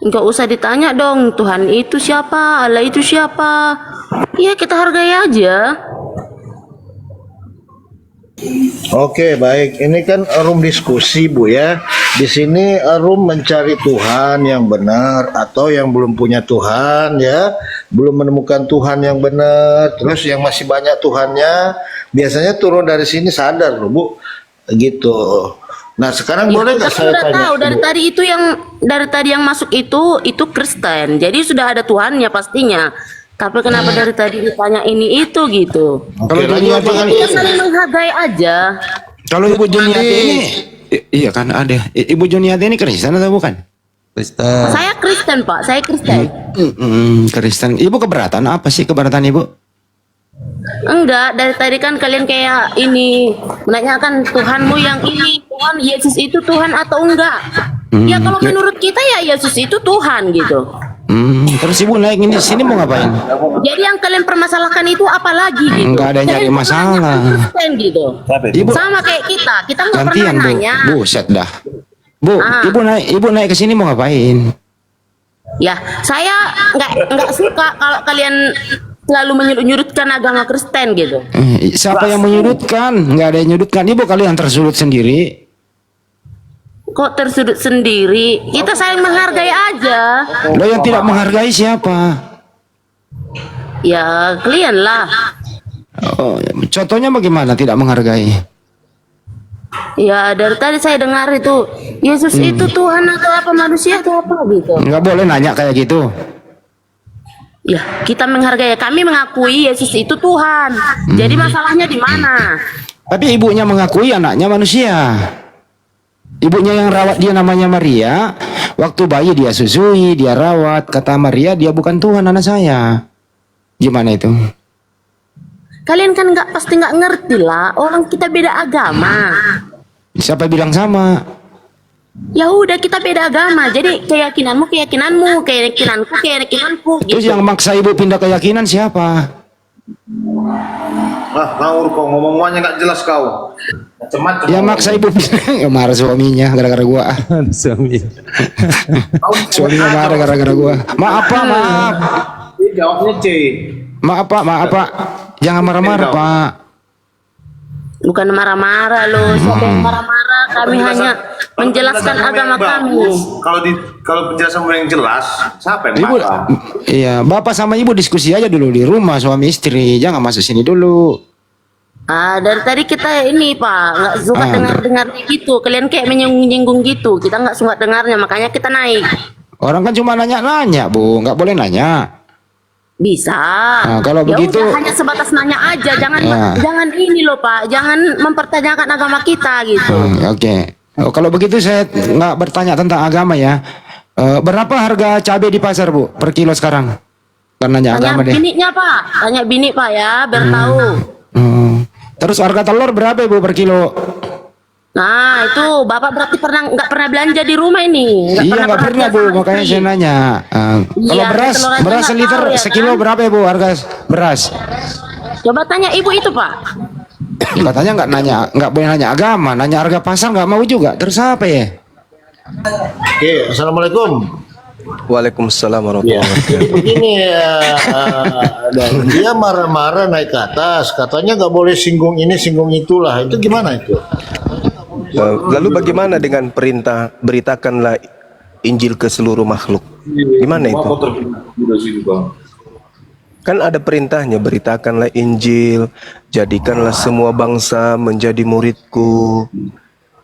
Enggak usah ditanya dong, Tuhan itu siapa, Allah itu siapa. Ya kita hargai aja. Oke, baik. Ini kan room diskusi, Bu ya. Di sini room mencari Tuhan yang benar atau yang belum punya Tuhan ya, belum menemukan Tuhan yang benar. Terus yang masih banyak Tuhannya, biasanya turun dari sini sadar loh, Bu. Gitu. Nah, sekarang Ya, boleh nggak kita saya sudah tanya? tahu dari Bu? tadi itu dari tadi yang masuk itu Kristen. Jadi sudah ada Tuhannya pastinya. Tapi kenapa dari tadi ditanya ini itu gitu? Oke, lanjut Bang Andi. Kita saling menghargai aja. Kalau Ibu Juniati ini, iya kan ada. Ibu Juniati ini Kristen atau bukan? Kristen. Saya Kristen Pak, saya Kristen. Kristen. Ibu keberatan apa sih keberatan Ibu? Enggak, dari tadi kan kalian kayak ini menanyakan Tuhanmu yang ini, Tuhan Yesus itu Tuhan atau enggak? Ya kalau menurut kita ya Yesus itu Tuhan gitu. Terus ibu naik ini sini mau ngapain? Jadi yang kalian permasalahkan itu apa lagi gitu? Enggak ada nyari Kalian masalah. Kristen gitu. Ibu Sama kayak kita nggak pernah gantian bu, nanya. buset dah. Bu, Ah. ibu naik ke sini mau ngapain? Ya, saya nggak suka kalau kalian selalu menyudutkan agama Kristen gitu. Siapa yang menyudutkan? Nggak ada yang menyudutkan. Ibu kalian tersudut sendiri. Kok tersudut sendiri? Kita saling menghargai aja. Lo yang tidak menghargai siapa? Ya, kalian lah. Oh, contohnya bagaimana tidak menghargai? Ya, dari tadi saya dengar itu Yesus itu Tuhan atau apa, manusia atau apa gitu. Nggak boleh nanya kayak gitu. Ya, kita menghargai. Kami mengakui Yesus itu Tuhan. Jadi masalahnya di mana? Tapi ibunya mengakui anaknya manusia. Ibunya yang rawat dia namanya Maria. Waktu bayi dia susui, dia rawat. Kata Maria, dia bukan Tuhan anak saya. Gimana itu? Kalian kan pasti nggak ngerti lah. Orang kita beda agama. Siapa bilang sama? Ya udah, kita beda agama. Jadi keyakinanmu keyakinanmu, keyakinanku keyakinanku. Terus yang maksa ibu pindah keyakinan siapa? Ngawur kau, ngomong-ngomongnya nggak jelas kau. Macam-macam. Ya maksa ibu pindah. Marah suaminya gara-gara gua. Suaminya marah gara-gara gua. Maaf pak, maaf. Jawabnya C. Maaf pak. Jangan marah-marah pak. Bukan marah-marah loh. Siapa yang marah-marah? Kami hanya menjelaskan agama kami. Kalau penjelasan yang jelas, siapa yang Ibu, marah? iya, bapak sama ibu diskusi aja dulu di rumah suami istri, jangan masuk sini dulu. Dari tadi kita ini Pak, nggak suka dengar-dengar gitu. Kalian kayak menyinggung-nyinggung gitu. Kita nggak suka dengarnya, makanya kita naik. Orang kan cuma nanya-nanya bu, nggak boleh nanya. Bisa. Nah, kalau Ya begitu, udah, hanya sebatas nanya aja. Jangan Ya. jangan ini loh Pak, jangan mempertanyakan agama kita gitu. Oke. Oh, kalau begitu saya nggak bertanya tentang agama ya. Berapa harga cabai di pasar bu per kilo sekarang? Bukan nanya Tanya agama deh. bininya Pak, tanya bini Pak ya, biar tahu. Terus harga telur berapa ibu per kilo? Nah itu Bapak berarti nggak pernah belanja di rumah ini? Iya nggak pernah bu, belanja sama makanya istri. saya nanya. Kalau Iya, beras, telur aja beras nggak seliter tahu ya, sekilo kan? berapa ya bu harga beras? Coba tanya ibu itu Pak. Katanya nggak boleh nanya agama, nanya harga pasar nggak mau juga. Terus apa ya? Oke, assalamualaikum. Waalaikumsalam warahmatullahi wabarakatuh. Begini dan dia marah-marah naik ke atas, katanya nggak boleh singgung ini singgung itulah. Itu gimana itu? Lalu bagaimana dengan perintah beritakanlah Injil ke seluruh makhluk? Gimana itu? Kan ada perintahnya, beritakanlah Injil, jadikanlah semua bangsa menjadi muridku.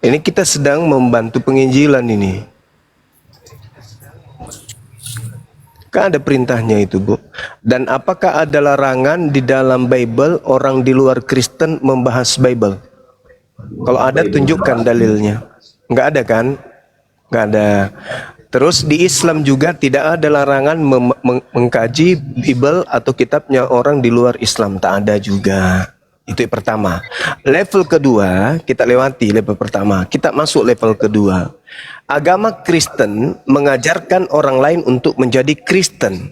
Ini kita sedang membantu penginjilan ini. Kan ada perintahnya itu bu. Dan apakah ada larangan di dalam Bible orang di luar Kristen membahas Bible? Kalau ada tunjukkan dalilnya. Nggak ada kan? Nggak ada. Terus di Islam juga tidak ada larangan mengkaji Bible atau kitabnya orang di luar Islam. Tak ada juga. Itu yang pertama. Level kedua, kita lewati level pertama. Kita masuk level kedua. Agama Kristen mengajarkan orang lain untuk menjadi Kristen.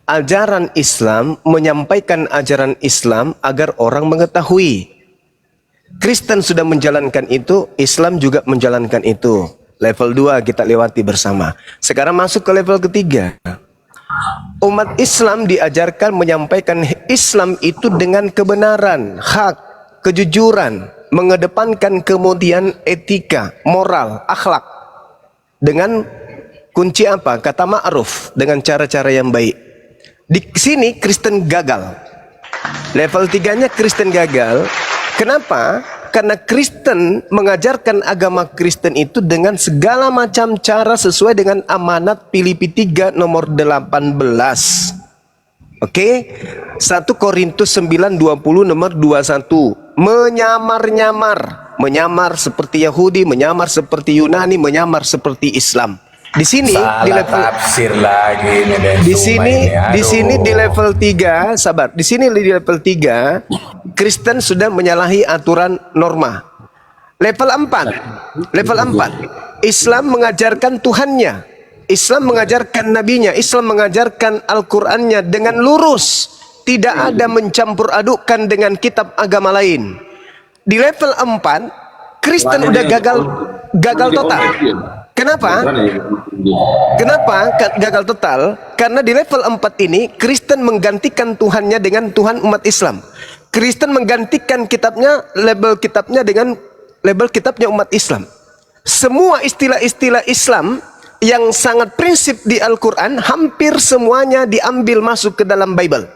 Ajaran Islam menyampaikan ajaran Islam agar orang mengetahui. Kristen sudah menjalankan itu, Islam juga menjalankan itu. Level 2 kita lewati bersama. Sekarang masuk ke level ketiga. Umat Islam diajarkan menyampaikan Islam itu dengan kebenaran, hak, kejujuran, mengedepankan kemudian etika, moral, akhlak. Dengan kunci apa? Kata ma'ruf, dengan cara-cara yang baik. Di sini Kristen gagal. Level 3-nya Kristen gagal. Kenapa? Karena Kristen mengajarkan agama Kristen itu dengan segala macam cara sesuai dengan amanat Filipi 3 nomor 18. Oke? 1 Korintus 9:20 nomor 21. Menyamar-nyamar. Menyamar seperti Yahudi, menyamar seperti Yunani, menyamar seperti Islam. Di sini di level tafsir lagi ini di sini di level 3, sabar. Di sini di level 3 Kristen sudah menyalahi aturan norma. Level 4. Islam mengajarkan Tuhannya. Islam mengajarkan nabinya, Islam mengajarkan Al-Qur'annya dengan lurus, tidak ada mencampur adukkan dengan kitab agama lain. Di level 4 Kristen udah gagal total. Kenapa? Gagal total? Karena di level 4 ini Kristen menggantikan Tuhannya dengan Tuhan umat Islam. Kristen menggantikan kitabnya, label kitabnya dengan label kitabnya umat Islam. Semua istilah-istilah Islam yang sangat prinsip di Al-Quran hampir semuanya diambil masuk ke dalam Bible.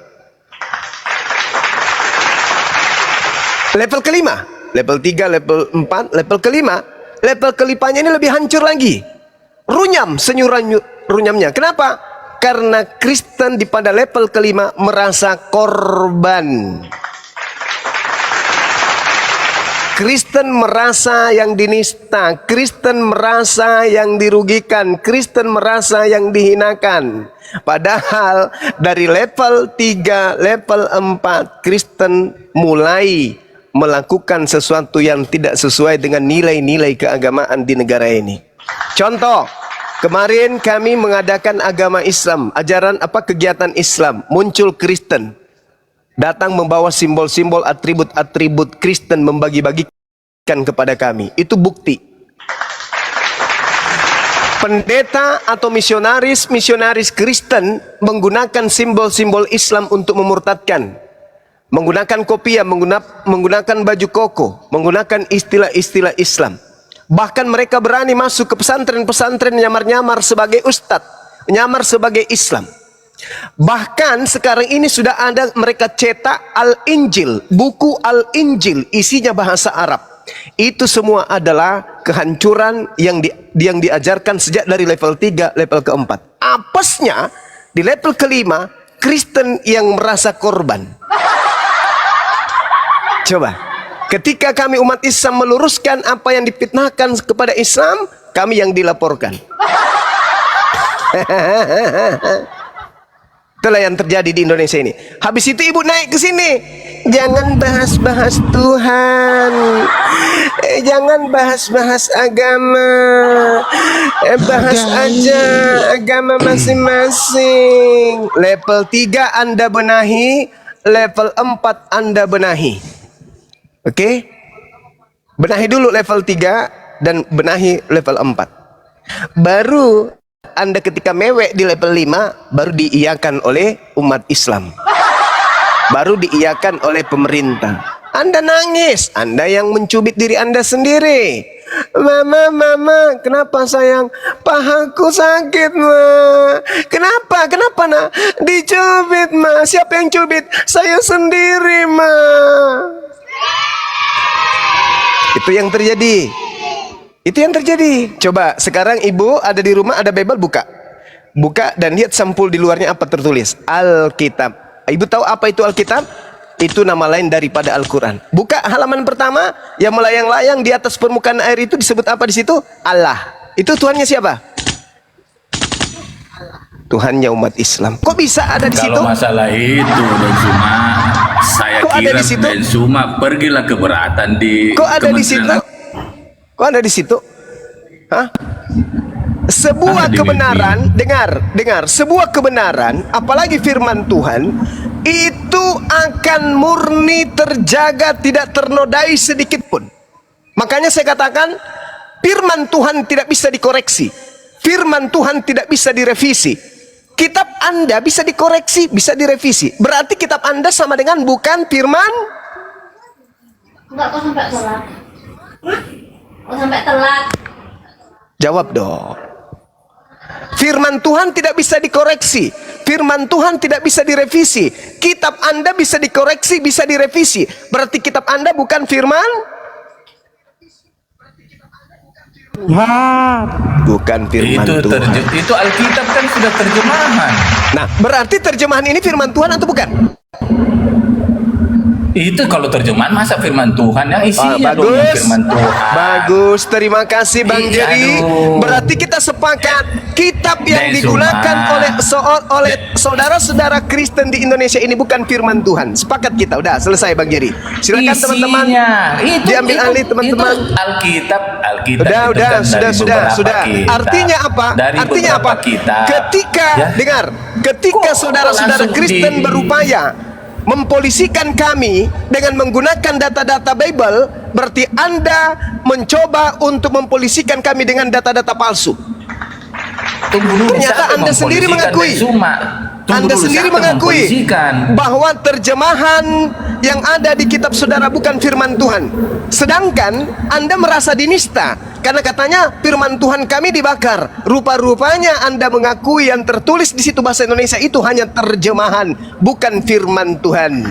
Level kelima, level 3, level 4, level kelima. Level kelipanya ini lebih hancur lagi. Runyam runyamnya. Kenapa? Karena Kristen di pada level kelima merasa korban. Kristen merasa yang dinista, Kristen merasa yang dirugikan, Kristen merasa yang dihinakan. Padahal dari level 3, level 4 Kristen mulai melakukan sesuatu yang tidak sesuai dengan nilai-nilai keagamaan di negara ini. Contoh, kemarin kami mengadakan agama Islam, ajaran kegiatan Islam, muncul Kristen datang membawa simbol-simbol, atribut-atribut Kristen, membagi-bagikan kepada kami. Itu bukti. Pendeta atau misionaris Kristen menggunakan simbol-simbol Islam untuk memurtadkan. Menggunakan kopiah, menggunakan baju koko, menggunakan istilah-istilah Islam. Bahkan mereka berani masuk ke pesantren-pesantren, nyamar-nyamar sebagai ustadz, nyamar sebagai Islam. Bahkan sekarang ini sudah ada mereka cetak Al-Injil, buku Al-Injil, isinya bahasa Arab. Itu semua adalah kehancuran yang diajarkan sejak dari level 3, level keempat. Apesnya di level kelima, Kristen yang merasa korban. Coba, ketika kami umat Islam meluruskan apa yang difitnahkan kepada Islam, kami yang dilaporkan. Itulah yang terjadi di Indonesia ini. Habis itu ibu naik ke sini, jangan bahas-bahas Tuhan, jangan bahas-bahas agama, bahas aja agama masing-masing. Level 3 Anda benahi, level 4 Anda benahi. Oke? Benahi dulu level 3 dan benahi level 4. Baru Anda ketika mewek di level 5 baru diiyakan oleh umat Islam. Baru diiyakan oleh pemerintah. Anda nangis, Anda yang mencubit diri Anda sendiri. Mama, kenapa sayang? Pahaku sakit, ma. Kenapa, nak? Dicubit, ma. Siapa yang cubit? Saya sendiri, ma. Itu yang terjadi. Itu yang terjadi. Coba sekarang ibu ada di rumah, ada Bible, buka dan lihat sampul di luarnya apa tertulis. Alkitab. Ibu tahu apa itu Alkitab? Itu nama lain daripada Al-Quran. Buka halaman pertama, yang melayang-layang di atas permukaan air itu disebut apa di situ? Allah. Itu Tuhannya siapa? Tuhannya umat Islam. Kok bisa ada di situ? Kalau masalah itu, Dan Suma, saya kira Dan Suma pergilah keberatan di. Kok ada di situ? Kok ada di situ? Hah? Sebuah kebenaran, dengar, sebuah kebenaran, apalagi firman Tuhan, itu akan murni terjaga, tidak ternodai sedikit pun. Makanya saya katakan, firman Tuhan tidak bisa dikoreksi. Firman Tuhan tidak bisa direvisi. Kitab Anda bisa dikoreksi, bisa direvisi. Berarti kitab Anda sama dengan bukan firman? Enggak, kok sampai telat? Kok sampai telat? Jawab dong. Firman Tuhan tidak bisa dikoreksi. Firman Tuhan tidak bisa direvisi. Kitab Anda bisa dikoreksi, bisa direvisi. Berarti kitab Anda bukan firman? Bukan firman Tuhan. Itu Alkitab kan sudah terjemahan. Nah, berarti terjemahan ini firman Tuhan atau bukan? Itu kalau terjemahan masa firman Tuhan yang isinya dong yang bagus, firman Tuhan. bagus. Terima kasih Bang Iya, Jerry. aduh. Berarti kita sepakat kitab yang Dari digunakan Zuma. oleh saudara-saudara Kristen di Indonesia ini bukan firman Tuhan. Sepakat kita. Udah selesai Bang Jerry. Silakan teman-teman. Diambil alih teman-teman. Alkitab Udah, itu kan dari beberapa sudah. kitab. Artinya apa? Dari Artinya beberapa apa? kitab. Ketika Ya. dengar, ketika saudara-saudara langsung Kristen di- berupaya mempolisikan kami dengan menggunakan data-data Bible, berarti Anda mencoba untuk mempolisikan kami dengan data-data palsu. Tunggu dulu, Ternyata siapa Anda sendiri mempolisikan mengakui. dari Zuma? Tunggu Anda dulu, sendiri siapa mengakui mempolisikan? bahwa terjemahan yang ada di kitab saudara bukan firman Tuhan. Sedangkan Anda merasa dinista karena katanya firman Tuhan kami dibakar. Rupa-rupanya Anda mengakui yang tertulis di situ bahasa Indonesia itu hanya terjemahan, bukan firman Tuhan.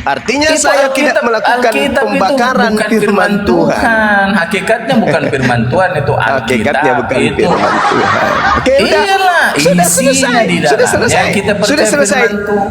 Artinya Itu saya tidak melakukan Alkitab itu pembakaran bukan firman Tuhan. Hakikatnya bukan firman Tuhan itu Alkitab. Hakikatnya bukan itu. firman Tuhan. Oke, udah. Iyalah, Sudah isinya selesai. di Sudah dalamnya selesai. kita percaya Sudah selesai. firman Tuhan.